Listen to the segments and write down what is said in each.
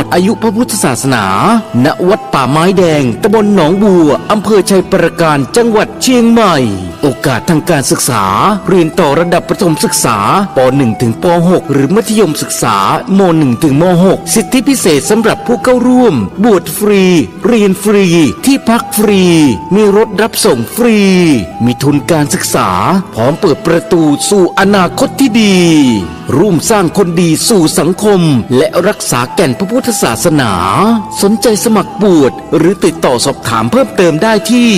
ดอายุพระพุทธศาสนาณวัดป่าไม้แดงตำบลหนองบัวอำเภอชัยประการจังหวัดเชียงใหม่โอกาสทางการศึกษาเรียนต่อระดับประถมศึกษาป .1 ถึงป .6 หรือมัธยมศึกษาม.1 ถึงม.6 สิทธิพิเศษสำหรับผู้เข้าร่วมบวชฟรีเรียนฟรีที่พักฟรีมีรถรับส่งฟรีมีทุนการศึกษาพร้อมเปิดประตูสู่อนาคตที่ดีร่วมสร้างคนดีสู่สังคมและรักษาแก่นพระพุทธศาสนาสนใจสมัครบวชหรือติดต่อสอบถามเพิ่มเติมได้ที่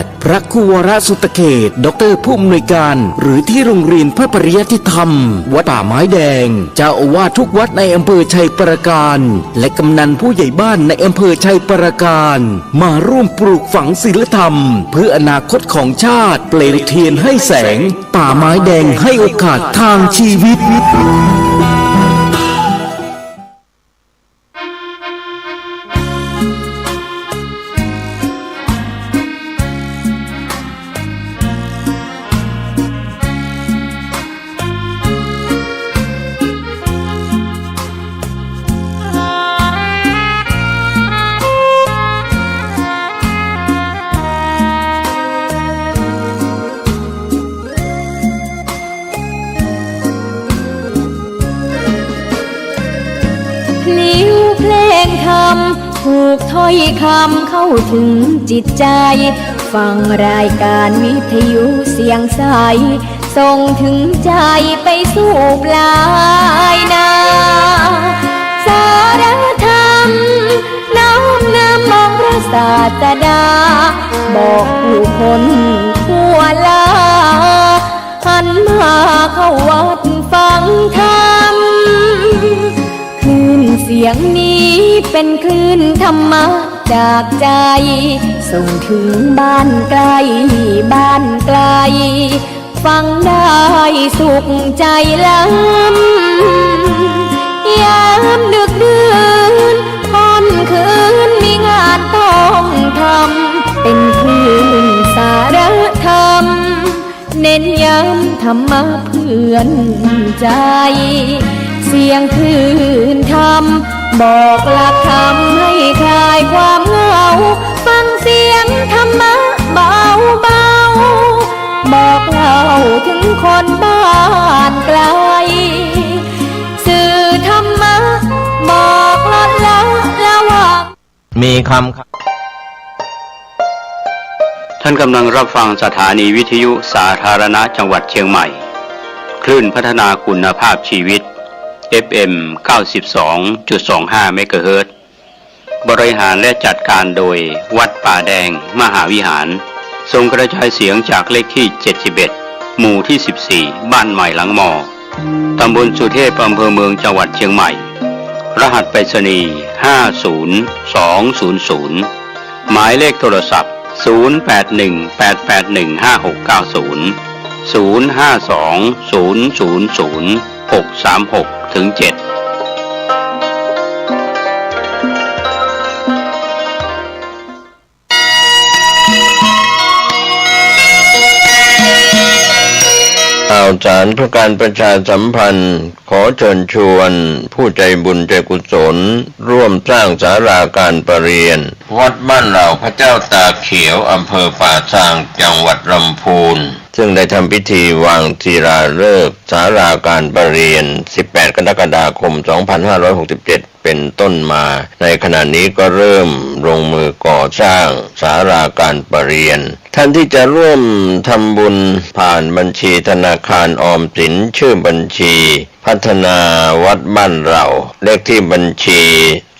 089-852-3498 พระครูวรสุตเขตดร.ผู้อำนวยการหรือที่โรงเรียนพระปริยัติธรรมวัดป่าไม้แดงเจ้าอาวาสทุกวัดในอำเภอชัยประการและกำนันผู้ใหญ่บ้านในอำเภอชัยประการมาร่วมปลูกฝังศีลธรรมเพื่ออนาคตของชาติเปลวเทียนให้แสงป่าไม้แดงให้โอกาสทางชีวิตถูกถ้อยคำเข้าถึงจิตใจฟังรายการวิทยุเสียงใสส่งถึงใจไปสู่ปลายนาสารธรรมน้อมนำมองพระศาสดาบอกผู้คนทั่วลาหันมาเข้าวัดฟังธรรมคลื่นเสียงนี้เป็นคลื่นธรรมะจากใจส่งถึงบ้านไกลบ้านไกลฟังได้สุขใจล้ำยามดึกดื่นค่ำคืนมีงานต้องทำเป็นคลื่นสารธรรมเน้นย้ำธรรมะเพื่อนใจเสียงคลื่นธรรมบอกหลักธรรมให้คลายความเหงาฟังเสียงธรรมะเบาเบาบอกเล่าถึงคนบ้านไกลสื่อธรรมะบอกลดละระวังมีคำท่านกำลังรับฟังสถานีวิทยุสาธารณะจังหวัดเชียงใหม่คลื่นพัฒนาคุณภาพชีวิตFM 92.25 เมกะเฮิรตซ์บริหารและจัดการโดยวัดป่าแดงมหาวิหารส่งกระจายเสียงจากเลขที่71หมู่ที่14บ้านใหม่หลังมอตำบลสุเทพอำเภอเมืองจังหวัดเชียงใหม่รหัสไปรษณีย์50200หมายเลขโทรศัพท์0818818690 052000636-7ข่าวสารเพื่อการประชาสัมพันธ์ขอเชิญชวนผู้ใจบุญใจกุศลร่วมสร้างศาลาการประเรียนวัดบ้านเหล่าพระเจ้าตากเขียวอำเภอป่าซางจังหวัดลำพูนซึ่งได้ทำพิธีวางศิลาฤกษ์ศาลาการประเรียน18กรกฎาคม2567เป็นต้นมาในขณะนี้ก็เริ่มลงมือก่อสร้างศาลาการประเรียนท่านที่จะร่วมทำบุญผ่านบัญชีธนาคารออมสินชื่อบัญชีพัฒนาวัดบ้านเราเลขที่บัญชี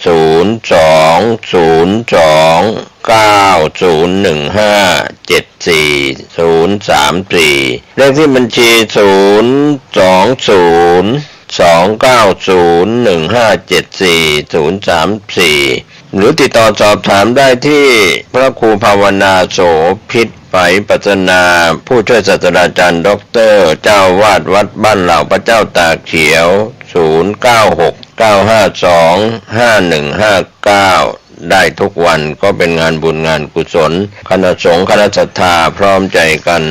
0202901574 เลขที่บัญชี0202901574 หรือติดต่อสอบถามได้ที่พระครูภาวนาโสภิตไฝปัสนาผู้ช่วยศาสตราจารย์ด็อกเตอร์เจ้าวาดวัดบ้านเหล่าพระเจ้าตากเขียว0969525159 ได้ทุกวันก็เป็นงานบุญงานกุศลคณะสงฆ์คณะศรัทธาพร้อมใจกัน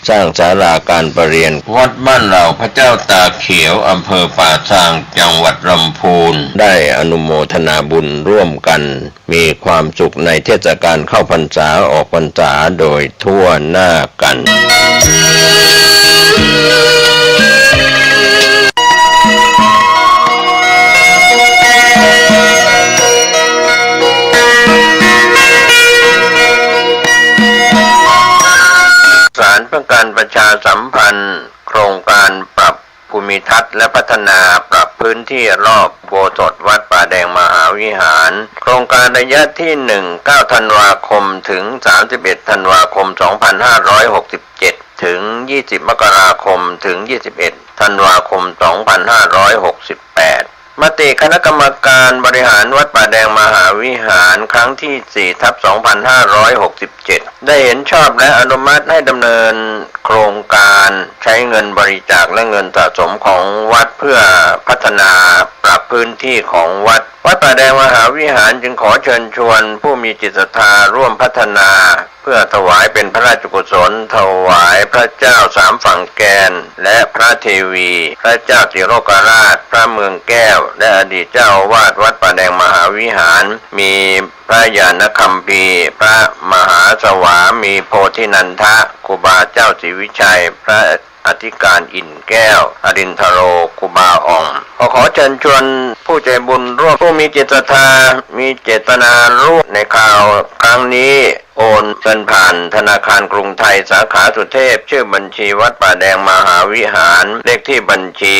สร้างศาลาการประเรียนวัดบ้านเหล่าพระเจ้าตาเขียวอำเภอป่าซางจังหวัดลำพูนได้อนุโมทนาบุญร่วมกันมีความสุขในเทศกาลเข้าพรรษาออกพรรษาโดยทั่วหน้ากันสารเพื่อการประชาสัมพันธ์โครงการปรับภูมิทัศน์และพัฒนาปรับพื้นที่รอบอุโบสถวัดป่าแดงมหาวิหารโครงการระยะที่9 ธันวาคมถึง31 ธันวาคม 2567ถึง20 มกราคมถึง21 ธันวาคม 2568มติคณะกรรมการบริหารวัดป่าแดงมหาวิหารครั้งที่ 4/2567 ได้เห็นชอบและอนุมัติให้ดำเนินโครงการใช้เงินบริจาคและเงินสะสมของวัดเพื่อพัฒนาปรับพื้นที่ของวัดป่าแดงมหาวิหารจึงขอเชิญชวนผู้มีจิตศรัทธาร่วมพัฒนาเพื่อถวายเป็นพระราชกุศลถวายพระเจ้าสามฝั่งแกนและพระเทวีพระเจ้าติโลกราชพระเมืองแก้วและอดีตเจ้าอาวาสวัดป่าแดงมหาวิหารมีพระญาณคัมภีร์พระมหาสวามีโพธินันทะครูบาเจ้าศรีวิชัยพระอธิการอิ่นแก้วอรินทโรครูบาอ่องขอเชิญชวนผู้ใจบุญร่วมผู้มีจิตศรัทธามีเจตนาร่วมในข่าวครั้งนี้โอนเงินผ่านธนาคารกรุงไทยสาขาสุเทพชื่อบัญชีวัดป่าแดงมหาวิหารเลขที่บัญชี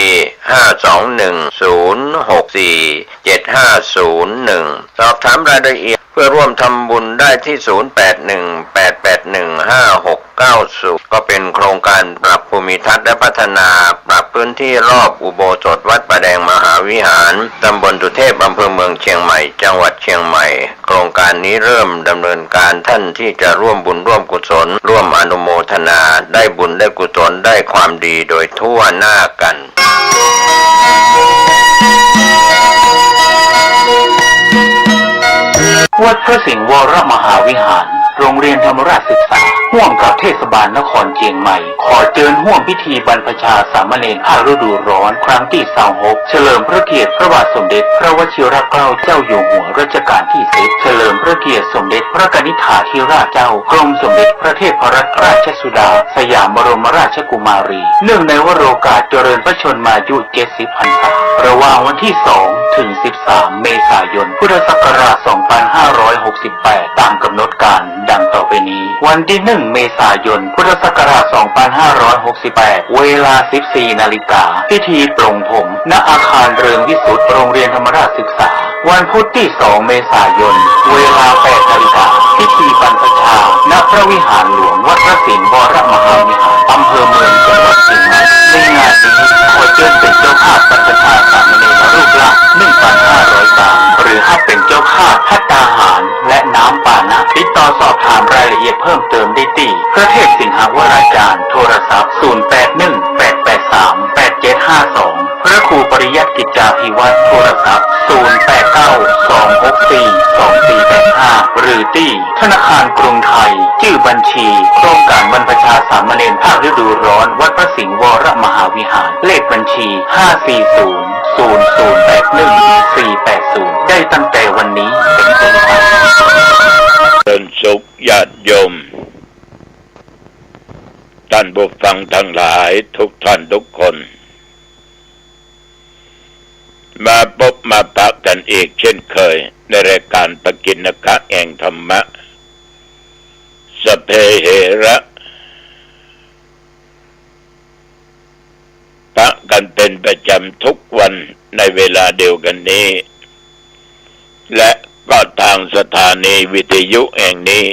521-064-7501 สอบถามรายละเอียดเพื่อร่วมทำบุญได้ที่ 0818815690 ก็เป็นโครงการปรับภูมิทัศน์และพัฒนาปรับพื้นที่รอบอุโบสถวัดป่าแดงมหาวิหารตำบลสุเทพอำเภอเมืองเชียงใหม่จังหวัดเชียงใหม่โครงการนี้เริ่มดำเนินการท่านที่จะร่วมบุญร่วมกุศลร่วมอนุโมทนาได้บุญได้กุศลได้ความดีโดยทั่วหน้ากันวัดพระสิงห์วรมหาวิหารโรงเรียนธรรมราชศึกษาร่วมกับเทศบาลนครเชียงใหม่ขอเชิญร่วมพิธีบรรพชาสามเณรภาคฤดูร้อนครั้งที่26เฉลิมพระเกียรติพระบาทสมเด็จพระวชิรเกล้าเจ้าอยู่หัวรัชกาลที่10เฉลิมพระเกียรติสมเด็จพระกนิษฐาธิราชเจ้ากรมสมเด็จพระเทพรัตนราชสุดาสยามบรมราชกุมารีเนื่องในวโรกาสเจริญพระชนมายุ70 พรรษาระหว่างวันที่2ถึง13 เมษายนพุทธศักราช 2568 ตามกำหนดการดังต่อไปนี้วันที่1 เมษายนพุทธศักราช 2568 เวลา 14 นาฬิกาพิธีปลงผมณอาคารเรืองวิสุทธิ์โรงเรียนธรรมราชศึกษาวันพุธที่ 2 เมษายนเวลา 8 นาฬิกาพิธีบรรพชาณพระวิหารหลวงวัดพระสิงห์วรมหาวิหารอำเภอเมืองจังหวัดเชียงใหม่ในงานนี้ขอเชิญเป็นเจ้าภาพบรรพชาสามเณรรูปละ 1,500 บาทหรือถ้าเป็นเจ้าภาพภัตตาหารและน้ำปานะติดต่อสอบถามรายละเอียดเพิ่มเติมได้ที่พระเทพสิงหวราจารย์โทรศัพท์ 0818838752 พระครูปริยัติกิจจาภิวัตรโทรศัพท์ 0892642485 หรือที่ธนาคารกรุงไทยชื่อบัญชีโครงการบรรพชาสามเณรภาคฤดูร้อนวัดพระสิงห์วรมหาวิหารเลขบัญชี 540-0081-480 ได้ตั้งแต่วันนี้เป็นต้นไปเป็นสุขญาติโยมท่านผู้ฟังทั้งหลายทุกท่านทุกคนมาพบมาปะกันอีกเช่นเคยในรายการปกิณกะแห่งธรรมะสเพเหระปะกันเป็นประจำทุกวันในเวลาเดียวกันนี้และก็ทางสถานีวิทยุแห่งนี้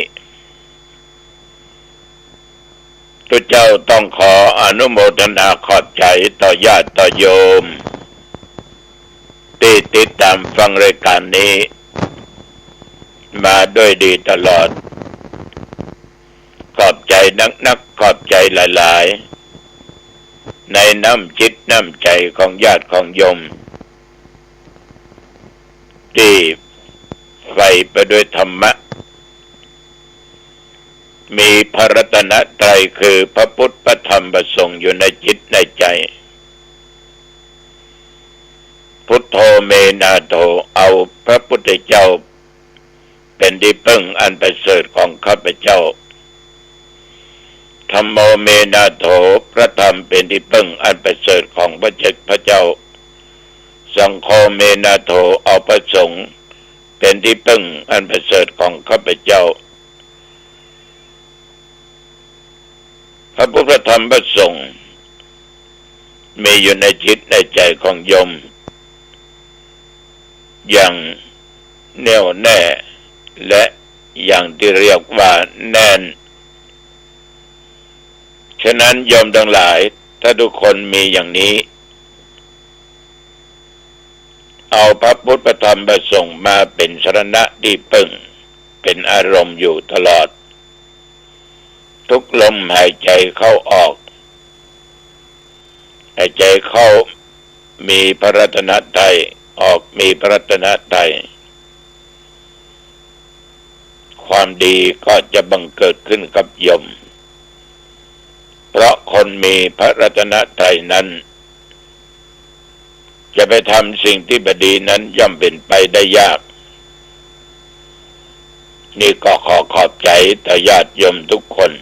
ทุกเจ้าต้องขออนุโมทนาขอบใจต่อญาติต่อโยมที่ติดตามฟังรายการนี้มาด้วยดีตลอดขอบใจนักขอบใจหลายๆในน้ำจิตน้ำใจของญาติของโยมที่ ใฝ่ไปด้วยธรรมะมีพระรัตนตรัยคือพระพุทธพระธรรมพระสงฆ์อยู่ในจิตในใจพุทโธเมนาโธเอาพระพุทธเจ้าเป็นที่พึ่งอันประเสริฐของข้าพเจ้าธัมโมเมนาโถพระธรรมเป็นที่พึ่งอันประเสริฐของพระเจ้าสังโฆเมนาโถเอาพระสงฆ์เป็นที่พึ่งอันประเสริฐของข้าพเจ้าพระพุทธธรรมพระสงฆ์มีอยู่ในจิตในใจของโยมอย่างแน่วแน่และอย่างที่เรียกว่าแน่นฉะนั้นโยมทั้งหลายถ้าทุกคนมีอย่างนี้เอาพระพุทธธรรมประสงค์มาเป็นสรณะที่พึ่งเป็นอารมณ์อยู่ตลอดทุกลมหายใจเข้าออกหายใจเข้ามีพระรัตนตรัยออกมีพระรัตนตรัยความดีก็จะบังเกิดขึ้นกับโยมเพราะคนมีพระรัตนตรัยนั้นจะไปทำสิ่งที่บดีนั้นย่อมเป็นไปได้ยากนี่ก็ขอขอบใจต่อญาติโยมทุกคน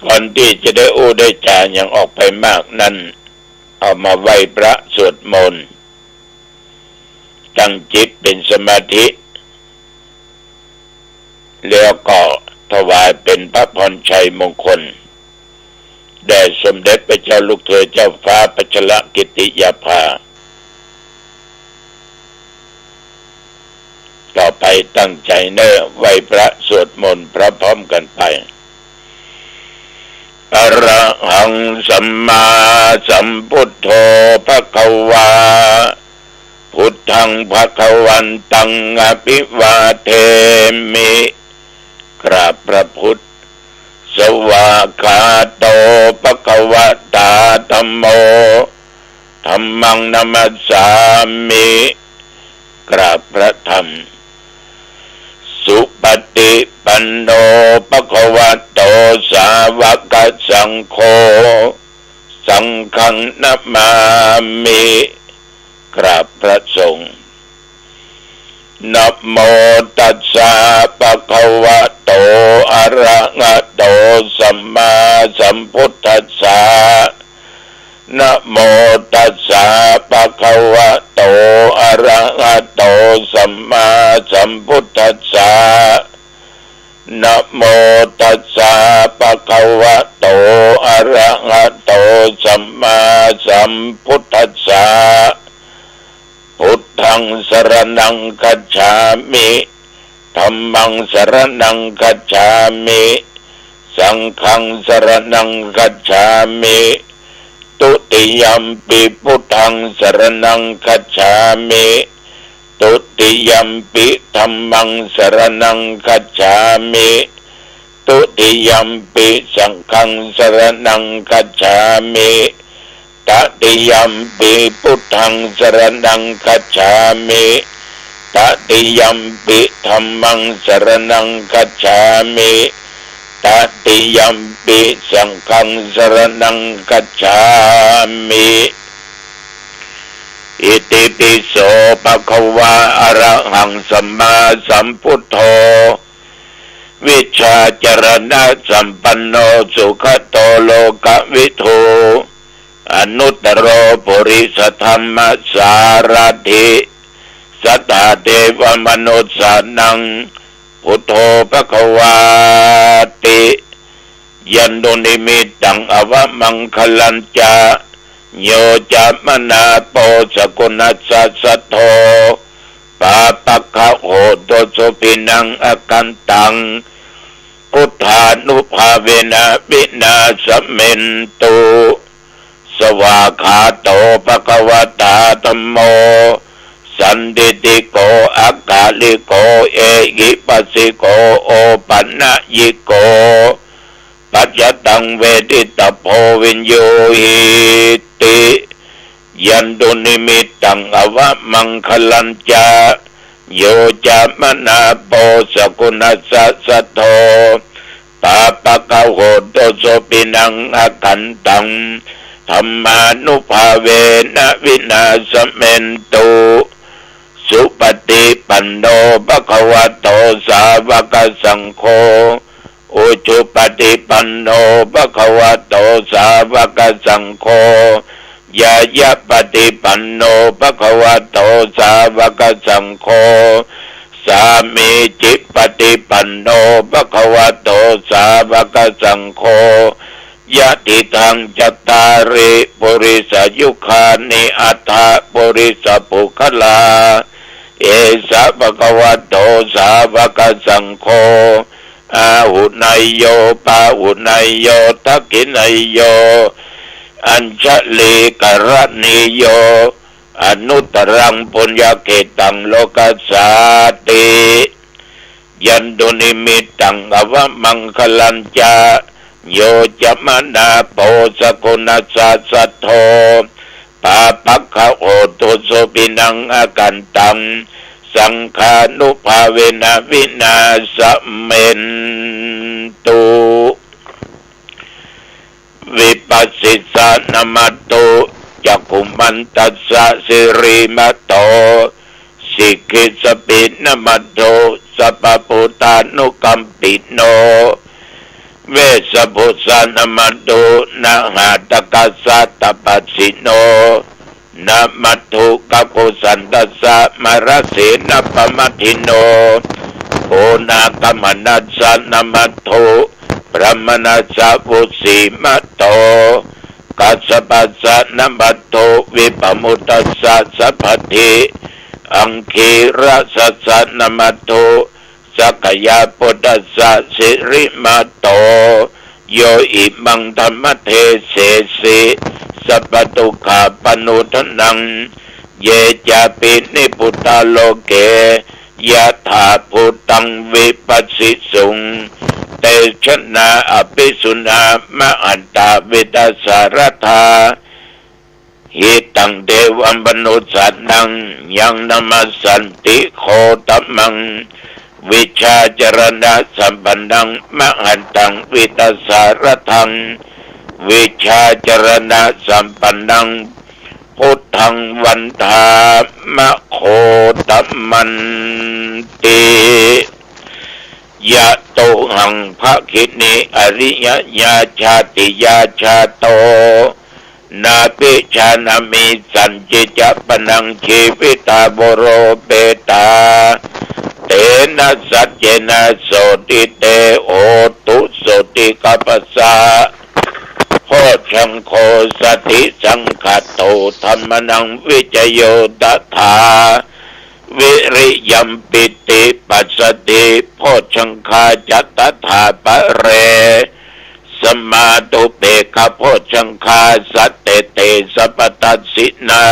ก่อนที่จะได้ได้จาอย่างออกไปมากนั้นเอามาไหว้พระสวดมนต์ตั้งจิตเป็นสมาธิแล้วก็ถวายเป็นพระพรชัยมงคลแด่สมเด็จพระเจ้าลูกเธอเจ้าฟ้าพัชรกิติยาภาต่อไปตั้งใจเนอไหว้พระสวดมนต์พร้อมกันไปอะระหังสัมมาสัมพุทโธภควาพุทธังภควันตังอภิวาเทมิกราบพระพุทธสวากขาโตภควตาธัมโมธัมมังนัมมัสสามิกราบพระธรรมสุปฏิปันโนภควโตสาวกสังโฆสังฆังนัมมามิกราบพระสงฆ์นะโมตัสสะภะคะวะโตอะระหะโตสัมมาสัมพุทธัสสะนะโมตัสสะภะคะวะโตอะระหะโตสัมมาสัมพุทธัสสะนะโมตัสสะภะคะวะโตอะระหะโตสัมมาสัมพุทธัสสะพุทธังสรณังคัจฉามิธัมมังสรณังคัจฉามิสังฆังสรณังคัจฉามิตุติยัมปิพุทธังสรณังคัจฉามิตุติยัมปิธัมมังสรณังคัจฉามิตุติยัมปิสังฆังสรณังคัจฉามิตติยัมปิพุทธังสรณังคัจฉามิตติยัมปิธัมมังสรณังคัจฉามิตติยัมปิสังฆังสรณังคัจฉามิอิติปิโสภะคะวะอะระหังสัมมาสัมพุทโธวิชชาจรณะสัมปันโนสุขโตโลกวิทูอนุตตโรปุริสธรรมสารถิสัทธาเทวมนุสสานังพุทโธภควาติยันโดนิมิตตังอวมังคลัญจาโยจามนาโปสกุณัสสะสัทโธปาปะคะโหโตสุปินังอกันตังพุทธานุภาเวนะวินาสเมนตุสวากขาโตภควตาธัมโมสันติติโกอักขาลิโกเอหิปัสสิโกโอปันนะยิโกปัจจตังเวทิตโพวินโยหิติยันตุนิมิตตังอวมังคลัญจา โยจามนาโปสกุณัสสะสัทโธปาปะกะโหโตโสปินังอากันตังธรรมานุภาเวนะวินาสเมนตุสุปฏิปันโนภควโตสาวกสังโฆอุจุปฏิปันโนภควโตสาวกสังโฆยายะปฏิปันโนภควโตสาวกสังโฆสามีจิปฏิปันโนภควโตสาวกสังโฆยะติทังจัตตาริปุริสยุคานิอัฏฐปุริสปุคลาเอสะภควโตสาวกสังโฆอาหุนายโยปาหุนายโยทักขินายโยอัญชลีกรณีโยอนุตรังปุญญเกตังโลกัสสาติยันตุนิมิตังอวมังคลัญจาโยจมนาโปสกุณัสสะสัทโธปาปัคคะโอตุโสปินังอากันตังสังฆานุภาเวนะวินาสเมนตุวิปัสสิสานมัตโตจักขุมันตัสสะสิริมัตโตสิกขิสปินมัตโตสัพพุตานุกัมปิโนเวสพุสานมัตโตนะหาตกัสสะตปัสสิโนนะมัตถุกัปปุสันตัสสะมรเสนะปมัตถิโนโอนาคมนัสสะนะมัตถุพระมนัสสะวุสีมัตโตกัสสปัสสะนะมัตโตวิปมุตตัสสะสัพพทิอังคีรัสสะนะมัตโตสักยาปุตตัสสะสิริมัตโตโยอิมังธรรมเทเสสิสัพพทุกขาปนุทนังเยจาปินิพุตตาโลเกยะถาพุตังวิปัสสิสุงเตชนะอภิสุนามะอันตาวิตาสารธาหิตังเดวัมปนุสัตนังยังนมัสสันติโคตมังวิชาจรณะสัมปันนังมะอันตังวิตาสารทังวิชาจรณะสัมปันนังพุทธังวันทามะโคตมันติยะโตหังภคินิอริยญาชาติยาชาโตนาปิชานามิสัญจิจปนังชีวิตาบโรเปตาเตนะสัจเจนะโสติเตโอตุโสติกัปปสสะโพชังโคสติสังขโตธรรมนังวิจโยตถาวิริยัมปิติปัสสติโพชังคาจัตถาปะเรสมาตุเปกะโพชังคาสัตเตเตสัพตัสสินา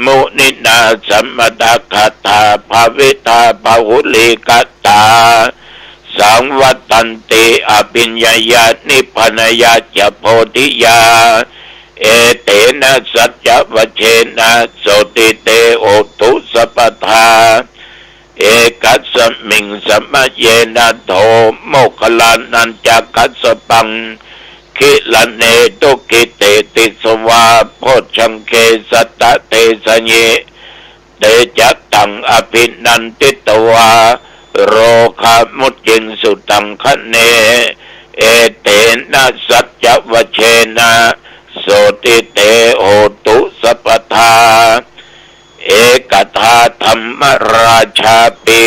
มุนินาสัมมตาคาตาภาวิตาภาหุลิกตาสังวัตันติอภิญญายานิพพานายาจะโพธิยาเอเตนะสัจจวัชเชนะโสติเตโอตุสัพพทาเอกัสสมิงสัมมะเยนะโทโมคลานันจักกัสสปังคิลันเนตุกิเตติสวาโพชังเคสัตตะเตสเยเตจัตตังอภินันติตวาโรคามุจจิงสุตังคะเนเอเตนะสัจจวัชเชนะโสติเตโหตุสัพพทาเอกทาธรรมราชาปิ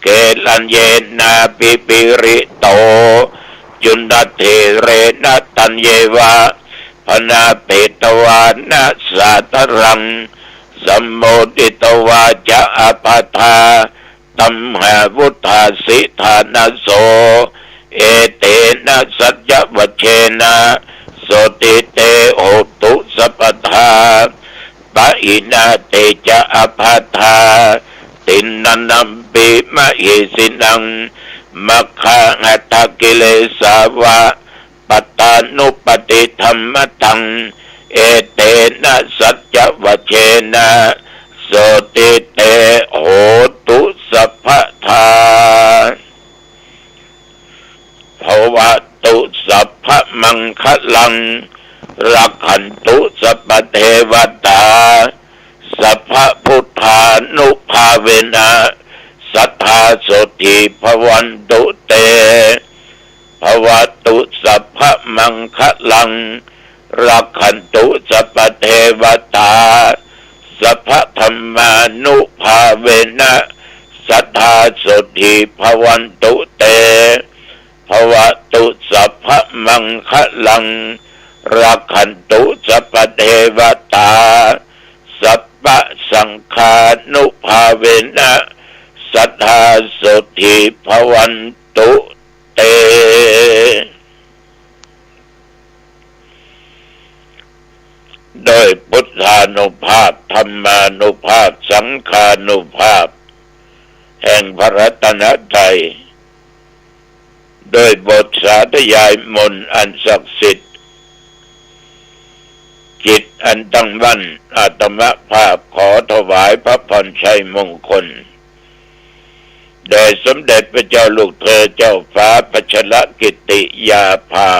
เกลัญเยนะปิปิริโตจุนดเทเรนะตัญเยวะพนาเปตวานะสาตรังสัมโมติตวาจะอปัฏฐาตัมหาวุธาสิธานาโสเอเตนะสัจจวัชเชนะโสติเตโหตุสัพพทาปะอินาเตจะอปัฏฐาตินนันนัมปิมะหิสินังมัคคะอัตถกิเลสาวะปัตตานุปติธรรมตังเอเตนะสัจจวัชเชนะโสติเตโหตุ ลังรักขันตุสัพพเทวตาสัพพพุทธานุภาเวนะสัทธาโสติภวันตุเตภวตุสัพพมังคลังรักขันตุสัพพเทวตาสัพพธรรมานุภาเวนะสัทธาโสติภวันตุเตภวตุสัพพมังคลังรักขันตุสัพพเทวตาสัพพสังฆานุภาเวนะสัทธาโสติภวันตุเตโดยพุทธานุภาพธรรมานุภาพสังฆานุภาพแห่งพระรัตนตรัยโดยบทสาธยายมนต์อันศักดิ์สิทธิ์จิตอันตั้งมั่นอาตมภาพขอถวายพระพรชัยมงคลแด่สมเด็จพระเจ้าลูกเธอเจ้าฟ้าพัชรกิติยาภา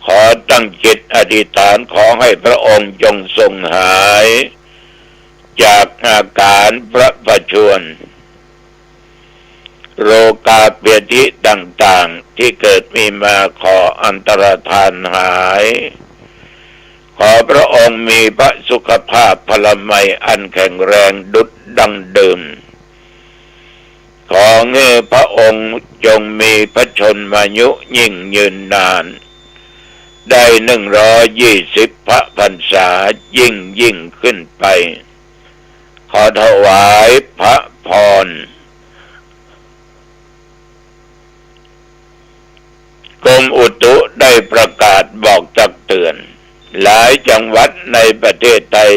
ขอตั้งจิตอธิษฐานขอให้พระองค์จงทรงหายจากอาการพระประชวรโรคาเปียธิต่างๆที่เกิดมีมาขออันตรธานหายขอพระองค์มีพระสุขภาพพลามัยอันแข็งแรงดุจดังเดิมขอเงื้อพระองค์จงมีพระชนมายุยิ่งยืนนานได้120 พระพรรษายิ่งขึ้นไปขอถวายพระพรกรมอุตุได้ประกาศบอกตักเตือนหลายจังหวัดในประเทศไทย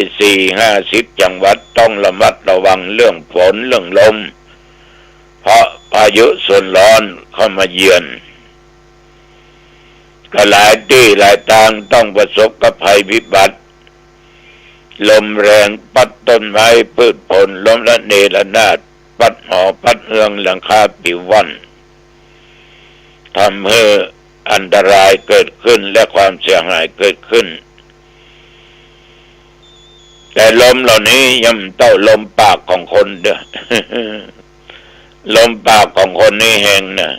40-50 จังหวัดต้องระมัดระวังเรื่องฝนเรื่องลมเพราะพายุโซนร้อนเข้ามาเยือนก็หลายที่หลายทางต้องประสบกับภัยพิบัติลมแรงปัดต้นไม้พืชผลล้มละเนระนาดปัดหอปัดเฮืองหลังคาปลิวว่อนทำให้อันตรายเกิดขึ้นและความเสียหายเกิดขึ้นแต่ลมเหล่านี้ย่อมเต้าลมปากของคนเด้อ ลมปากของคนนี้แห้งนะ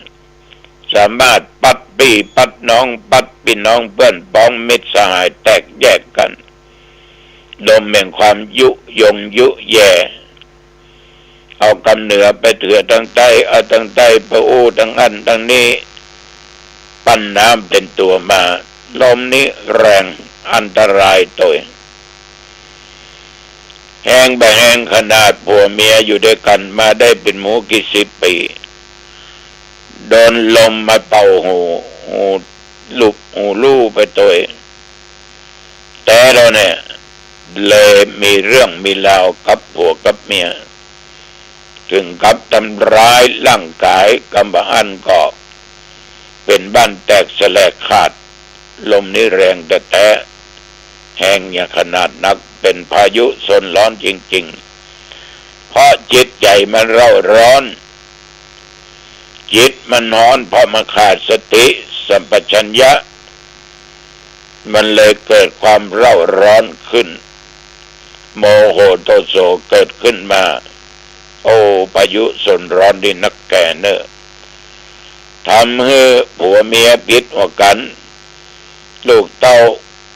สามารถปัดพี่ปัดน้องปัดพี่น้องเพื่อนพ้องมิตรสหายแตกแยกกันลมแห่งความยุยงยุแย่เอากำเหนือไปเถื่อทางใต้เอาทางใต้ไปอู้ทางอันทางนี้ปั้นน้ำเป็นตัวมาลมนี้แรงอันตรายตัวแห้งไปแห้งขนาดผัวเมียอยู่ด้วยกันมาได้เป็นหมูกี่สิบปีโดนลมมาเป่าหูลุกหูลู่ไปตัวแต่เราเนี่ยเลยมีเรื่องมีราวกับผัวกับเมียถึงกับทำร้ายร่างกายกำบอันก็เป็นบ้านแตกแสลกขาดลมนี้แรงแต่แห้งอย่างขนาดนักเป็นพายุโซนร้อนจริงๆเพราะจิตใจมันเร่าร้อนจิตมันร้อนเพราะมันขาดสติสัมปชัญญะมันเลยเกิดความเร่าร้อนขึ้นโมโหโทโสเกิดขึ้นมาโอ้พายุโซนร้อนนี่นักแก่เนอะทำให้ผัวเมียผิดหัวกันลูกเต้า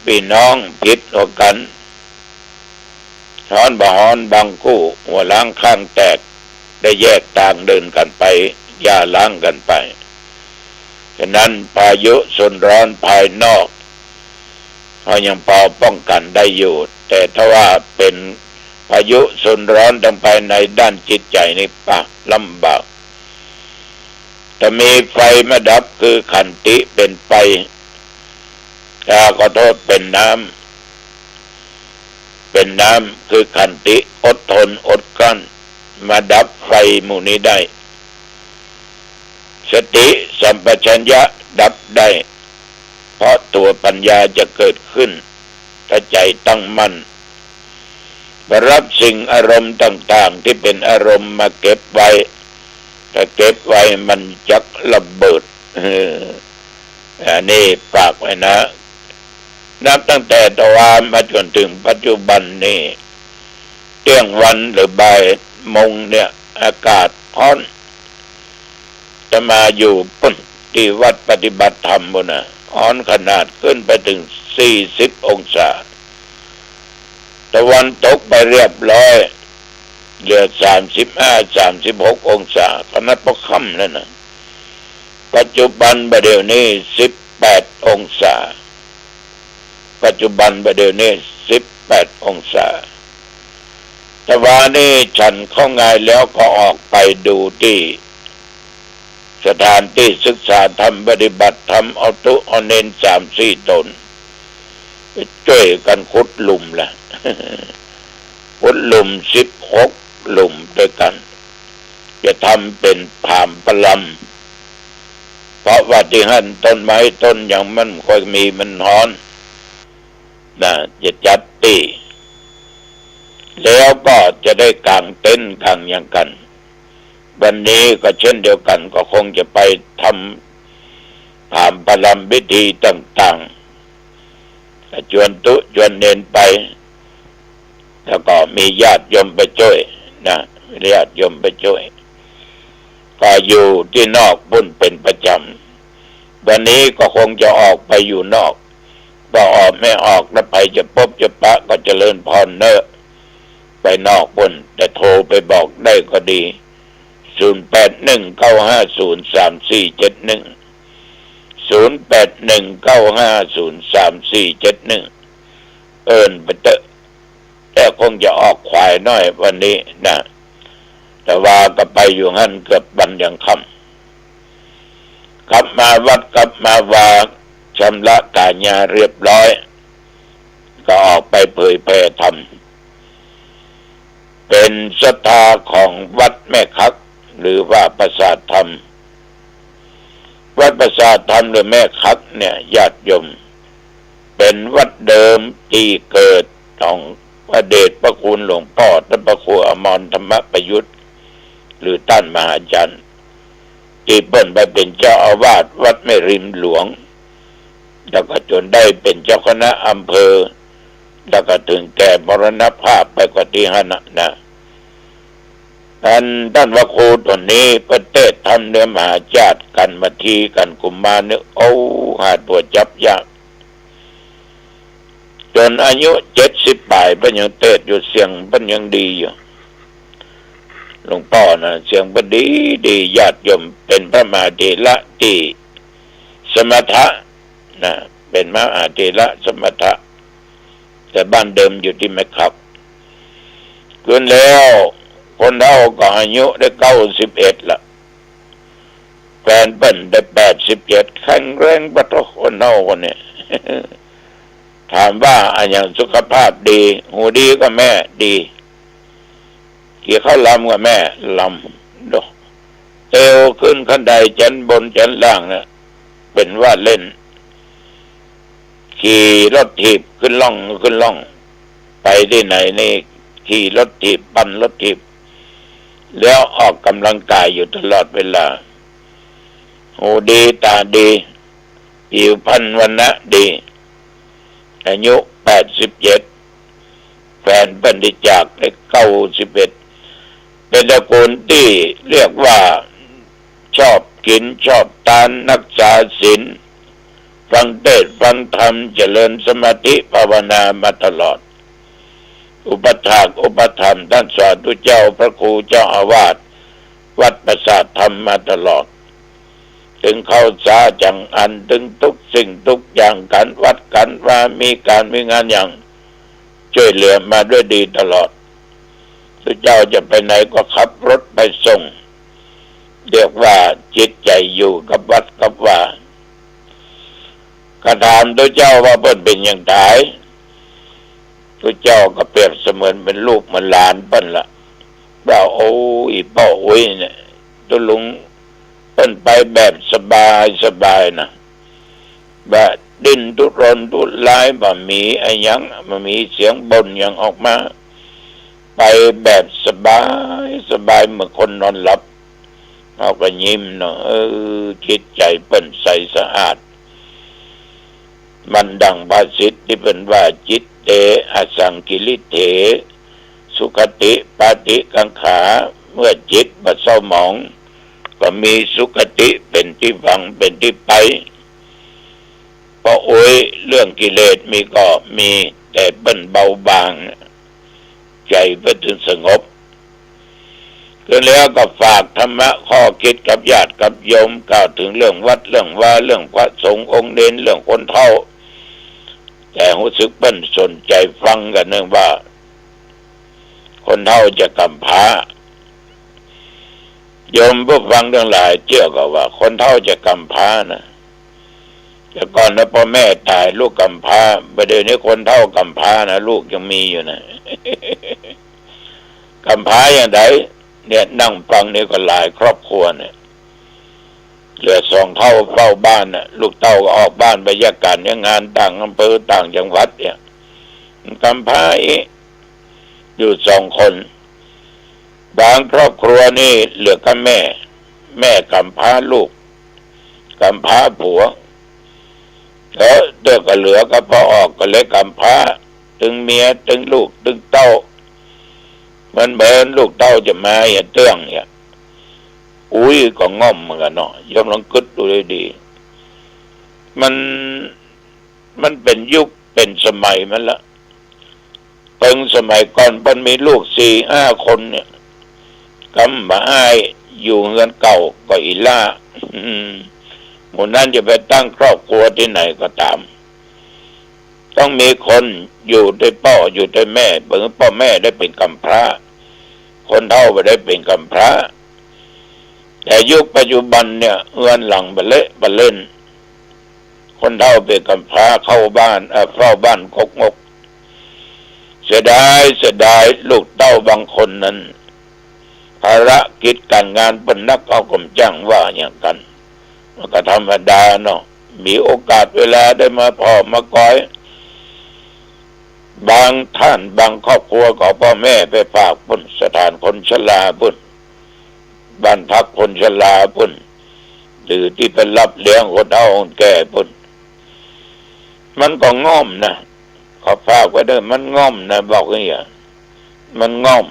พี่น้องผิดหัวกันฮ้อนบ่ฮ้อนบางคู่หัวล้างข้างแตกได้แยกทางเดินกันไปอย่าล้างกันไปฉะนั้นพายุโซนร้อนภายนอกเขายังพอป้องกันได้อยู่แต่ถ้าว่าเป็นพายุโซนร้อนทางภายในด้านจิตใจนี่ปะลำบากถ้ามีไฟมาดับคือขันติเป็นไฟถ้าขอโทษเป็นน้ำคือขันติอดทนอดกลั้นมาดับไฟหมู่นี้ได้สติสัมปชัญญะดับได้เพราะตัวปัญญาจะเกิดขึ้นถ้าใจตั้งมั่นรับสิ่งอารมณ์ต่างๆที่เป็นอารมณ์มาเก็บไว้ถ้าเก็บไว้มันจักระเบิด อันนี้ฝากไว้นะนับตั้งแต่ตะวันมาจนถึงปัจจุบันนี้เที่ยงวันหรือบ่ายโมงเนี่ยอากาศร้อนจะมาอยู่ปุ่นที่วัดปฏิบัติธรรมบนน่ะร้อนขนาดขึ้นไปถึง40 องศาตะวันตกไปเรียบร้อยเหลือ35-36 องศาขนาดพอค่ำแล้วนะปัจจุบันประเดี๋ยวนี้18 องศาปัจจุบันประเดี๋ยวนี้18 องศาแต่ว่านี่ฉันเข้าไงแล้วก็ออกไปดูที่สถานที่ศึกษาธรรมปฏิบัติธรรมเอาตุเอาเน้น3-4 ตนช่วยกันขุดหลุมล่ะ ขุดหลุม16 หลุมด้วยกันจะทำเป็นผามปลัมเพราะว่าที่หั่นต้นไม้ต้นอย่างมันค่อยมีมันฮ้อนนะจะจัดตีแล้วก็จะได้กางเต็นท์กางอย่างกันวันนี้ก็เช่นเดียวกันก็คงจะไปทำผามปลัมพิธีต่างๆชวนตุชวนเนนไปแล้วก็มีญาติโยมไปช่วยนะญาติโยมไปช่วยก็อยู่ที่นอกบุญเป็นประจำวันนี้ก็คงจะออกไปอยู่นอกก็ออกไม่ออกแล้วไปจะพบจะปะก็เจริญพรเนอะไปนอกบุญแต่โทรไปบอกได้ก็ดี0819503471 0819503471เอิ้นไปเตอะแต่คงจะออกควายน้อยวันนี้นะแต่ว่าก็ไปอยู่งั้นเกือบวันยังค่ำกลับมาวัดกลับมาวาชำระกาญาเรียบร้อยก็ออกไปเผยแผ่ธรรมเป็นศรัทธาของวัดแม่คักหรือว่าปราสาทธรรมวัดปราสาทธรรมหรือแม่คักเนี่ยญาติโยมเป็นวัดเดิมที่เกิดของพระเดชพระคุณหลวงพ่อท่านพระครูอมรธรรมประยุทธ์หรือท่านมหาจันทร์ที่เปิ้นไปเป็นเจ้าอาวาสวัดแม่ริมหลวงแล้วก็จนได้เป็นเจ้าคณะอำเภอแล้วก็ถึงแก่มรณภาพไปกว่าที่ห้านะท่านพระครูตนนี้ประเทศทำเนื้อมหาญาติกันมาทีกันกุมมารเนี่ยโอ้หาตัวจับยากจนอายุ70 ปลายเป็นยังเทศอยู่เสียงเป็นยังดีอยู่หลวงพ่อนะเสียงเป็นดีญาติโยมเป็นพระมหาเถระที่สมถะนะเป็นมหาเถระสมถะแต่บ้านเดิมอยู่ที่แม่คักขึ้นแล้วคนเราก็อายุได้91ละแฟนเปิ้นได้87แข็งแรงปะทุคนเราคนนี้ ถามว่าอันอย่างสุขภาพดีหูดีก็แม่ดีเกี่ยวเข้าลำก็แม่ลำดูเอวขึ้นขั้นใดจันบนจันล่างนะเป็นว่าเล่นขี่รถถีบขึ้นล่องไปที่ไหนนี่ขี่รถถีบปั่นรถถีบแล้วออกกำลังกายอยู่ตลอดเวลาหูดีตาดีผิวพรรณวรรณะดีอายุ87แฟนเปิ้นได้จากได้91เป็นตระกูลที่เรียกว่าชอบกินชอบทานรักษาศีลฟังเทศน์ฟังธรรมเจริญสมาธิภาวนามาตลอดอุปถากอุปถัมภ์ท่านสาธุเจ้าพระครูเจ้าอาวาสวัดปราสาทธรรมมาตลอดถึงเข้าสาจังอันถึงทุกสิ่งทุกอย่างการวัดกันว่ามีการมีงานอย่างช่วยเหลือมาด้วยดีตลอดทุกเจ้าจะไปไหนก็ขับรถไปส่งเรียกว่าจิตใจอยู่กับวัดกับว่ากระถามทุกเจ้าว่าเพิ่นเป็นอย่างไรทุกเจ้าก็เปรียบเสมือนเป็นลูกเหมือนหลานเปิ้นละว่าโอ้ยพ่อโอ้ยเนี่ยตัวลุงเปิ้นไปแบบสบายนะแบบดิ้นทุรนทุรายบ่มีไอ้ยังบ่มีเสียงบ่นยังออกมาไปแบบสบายเหมือนคนนอนหลับเอาก็ยิ้มเนาะจิตใจเปิ้นใสสะอาด มันดังภาษิตที่เป็นว่าจิตเตอสังกิริเถสุขติปาติกังขาเมื่อจิตบัดเศร้าหมองก็มีสุขติเป็นที่ฟังเป็นที่ไปเพราะโอ้ยเรื่องกิเลสมีก็มีแต่เป็นเบาบางใจไปถึงสงบก็แล้วก็ฝากธรรมะข้อคิดกับญาติกับโยมกล่าวถึงเรื่องวัดเรื่องว่าเรื่องพระสงฆ์องค์เด่นเรื่องคนเฒ่าแต่รู้สึกเป็นสนใจฟังกันเนื่องว่าคนเฒ่าจะกำพร้าโยมผู้ฟังทั้งหลายเชื่อก็ว่าคนเฒ่าจะกำพร้านะแต่ก่อนนะพ่อแม่ตายลูกกำพร้าประเดี๋ยวนี้คนเฒ่ากำพร้านะลูกยังมีอยู่นะ กำพร้าอย่างไรเนี่ยนั่งฟังนี่ก็หลายครอบครัวเนี่ยเหลือสองเท่าเฝ้าบ้านน่ะลูกเต้าก็ออกบ้านไปแยกกันเนี่ยงานต่างอำเภอต่างจังหวัดเนี่ยกำพร้าอยู่สองคนบางครอบครัวนี่เหลือกับแม่กำพร้าลูกกำพร้าผัวแล้วเด็กก็เหลือก็พอออกก็เลยกำพร้าถึงเมียถึงลูกถึงเต้ามันเบินลูกเต้าจะมาอย่าเตื้องเนี่ยอุ้ยก็ง่อมเหมือนกันเนาะยอมลองกึดดูดีมันเป็นยุคเป็นสมัยมันละตั้งสมัยก่อนมันมีลูก4-5 คนเนี่ยกำมาอ้ายอยู่เงินเก่าก็อีล่าหมู่นั้นจะไปตั้งครอบครัวที่ไหนก็ตามต้องมีคนอยู่ด้วยพ่ออยู่ด้วยแม่เบิ่งพ่อแม่ได้เป็นกำพร้าคนเฒ่าไปได้เป็นกำพร้าแต่ยุคปัจจุบันเนี่ยเอื้อนหลังบะเละบะเล่นคนเฒ่าเป็นกำพร้าเข้าบ้านเฝ้าบ้านกกงกเสียดายลูกเต้าบางคนนั้นภารกิจการงานเป็นนักเอากำจ้างว่าอย่างกันมันก็ธรรมดาเนาะมีโอกาสเวลาได้มาพ่อมาก้อยบางท่านบางครอบครัวของพ่อแม่ไปฝากปุ่นสถานคนชราปุ่นบ้านพักคนชราปุ่นหรือที่เป็นรับเลี้ยงคนเฒ่าคนแก่ปุ่นมันก็ง่อมนะขอฝากไว้ด้วยมันง่อมนะบอกอย่างมันง่อม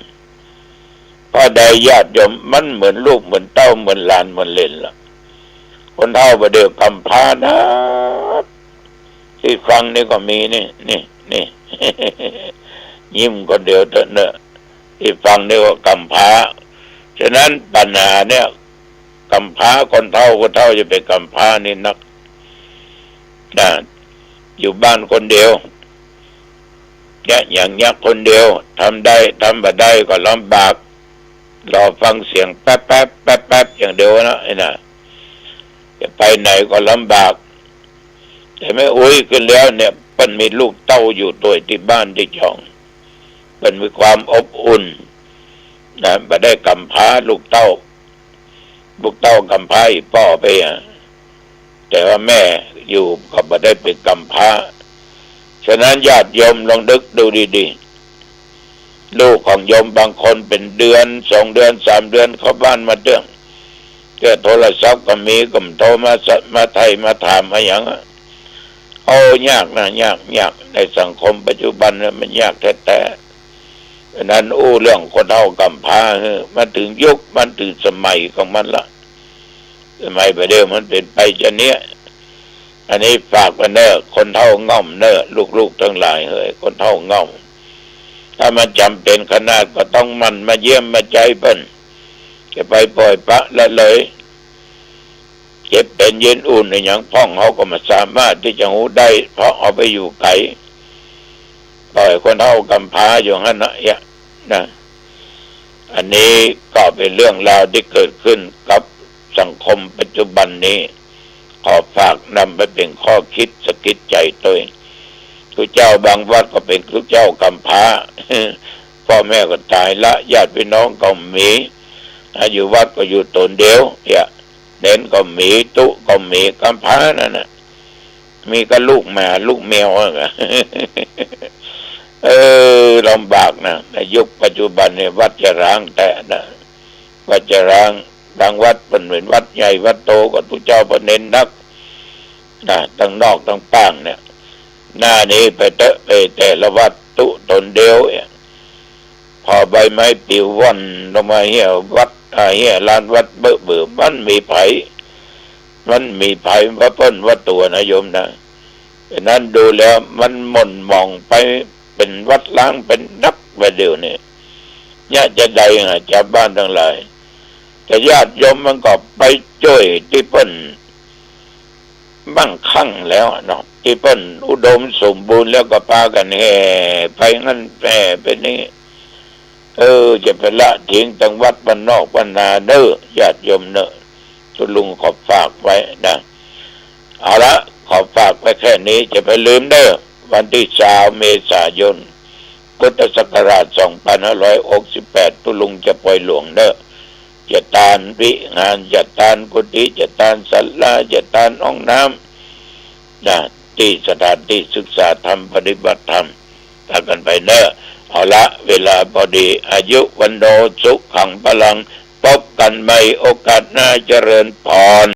พอใดญาติโยมมันเหมือนลูกเหมือนเต้าเหมือนหลานเหมือนเล่นล่ะคนเฒ่าประเดี๋ยวกำพร้านะที่ฟังนี่ก็มีนี่ ยิ้มคนเดียวเถอะเนอะที่ฟังนี่ว่ากำพร้าฉะนั้นปัญหาเนี่ยกำพร้าคนเฒ่าจะเป็นกำพร้านี่นักนะอยู่บ้านคนเดียวอย่างยักคนเดียวทำได้ทำบ่ได้ก็ลำบากรอฟังเสียงแป๊บอย่างเดียวนะไอ้น่ะจะไปไหนก็ลำบากแต่ไม่อุ้ยขึ้นแล้วเนี่ยมันมีลูกเต้าอยู่ตัวที่บ้านที่ช่องมันมีความอบอุ่นนะบ่ได้กำพร้าลูกเต้ากำพร้าอีพ่อไปแต่ว่าแม่อยู่ก็บ่ได้เป็นกำพร้าฉะนั้นญาติโยมลองนึกดูดีๆลูกของโยมบางคนเป็นเดือน2 เดือน3 เดือนเข้าบ้านมาเดืองเกิดโทรศัพท์ก็มีก็โทรมาไทยมาถามมาอย่างเอายากนะยากในสังคมปัจจุบันเนี่ยมันยากแท้ๆดังนั้นเรื่องคนเฒ่ากำพร้ามันถึงยุคมันถึงสมัยของมันละสมัยไปเดิมมันเป็นไปจะเนี้ยอันนี้ฝากไว้เนอะคนเฒ่าง่อมเนอะลูกๆทั้งหลายเฮ้ยคนเฒ่าง่อมถ้ามันจำเป็นขนาดก็ต้องมันมาเยี่ยมมาใจเปิ้นจะไปปล่อยปะละเลยเจ็บเป็นเย็นอุ่นในอย่างพ่องเขาก็มาสามารถที่จะหูได้เพราะเอาไปอยู่ไกลปล่อยคนเฒ่ากำพร้าอยู่งั้นนะอันนี้ก็เป็นเรื่องราวที่เกิดขึ้นกับสังคมปัจจุบันนี้ขอฝากนำไปเป็นข้อคิดสะกิดใจตัวเองทุกเจ้าบางวัดก็เป็นทุกเจ้ากำพร้าพ่อแม่ก็ตายละญาติพี่น้องก็มีอยู่วัดก็อยู่ตนเดียวเด่นก็มีตุก็มีกำพร้านั่นน่ะมีก็ลูกแมวลำบากนะในยุคปัจจุบันเนี่ยวัดจะร้างแต่นะวัดจะร้างบางวัดเป็นวัดใหญ่วัดโตก็ทุกเจ้าประเน้นนักนะตั้งนอกตั้งป้างเนี่ย หน้านี้ไปเตะไปแต่ละวัดตุตนเดียวพอใบไม้ปลิวว่อนลงมาเหี่ยววัดเหี่ยลานวัดเบื่อมันมีไผว่าเปิ้นว่าตัวนะโยมนะดังนั้นดูแล้วมันหม่นมองไปเป็นวัดล้างเป็นนักไปเดียวนี่ญาติจะใดชาวบ้านทั้งหลายแต่ญาติโยมมันก็ไปช่วยที่เปิ้นมั่งคั่งแล้วเนาะที่เปิ้นอุดมสมบูรณ์แล้วก็พากันแห่ไปงั้นแห่ไปนี่จะไปละทิ้งตังวัดบ้านนอกบ้านนาเด้อญาติโยมเนอะทุลุงขอฝากไว้นะเอาละขอฝากไว้แค่นี้จะไปลืมเด้อวันที่3 เมษายนพุทธศักราช2568ทุลุงจะปล่อยหลวงเด้อจะตานวิหารจะตานกุฏิจะตานศาลาจะตานห้องน้ำนะที่สถานที่ศึกษาธรรมปฏิบัติธรรมพากันไปเด้อเอาละเวลาพอดีอายุวันโนสุขังพลังพบกันใหม่โอกาสหน้าเจริญพร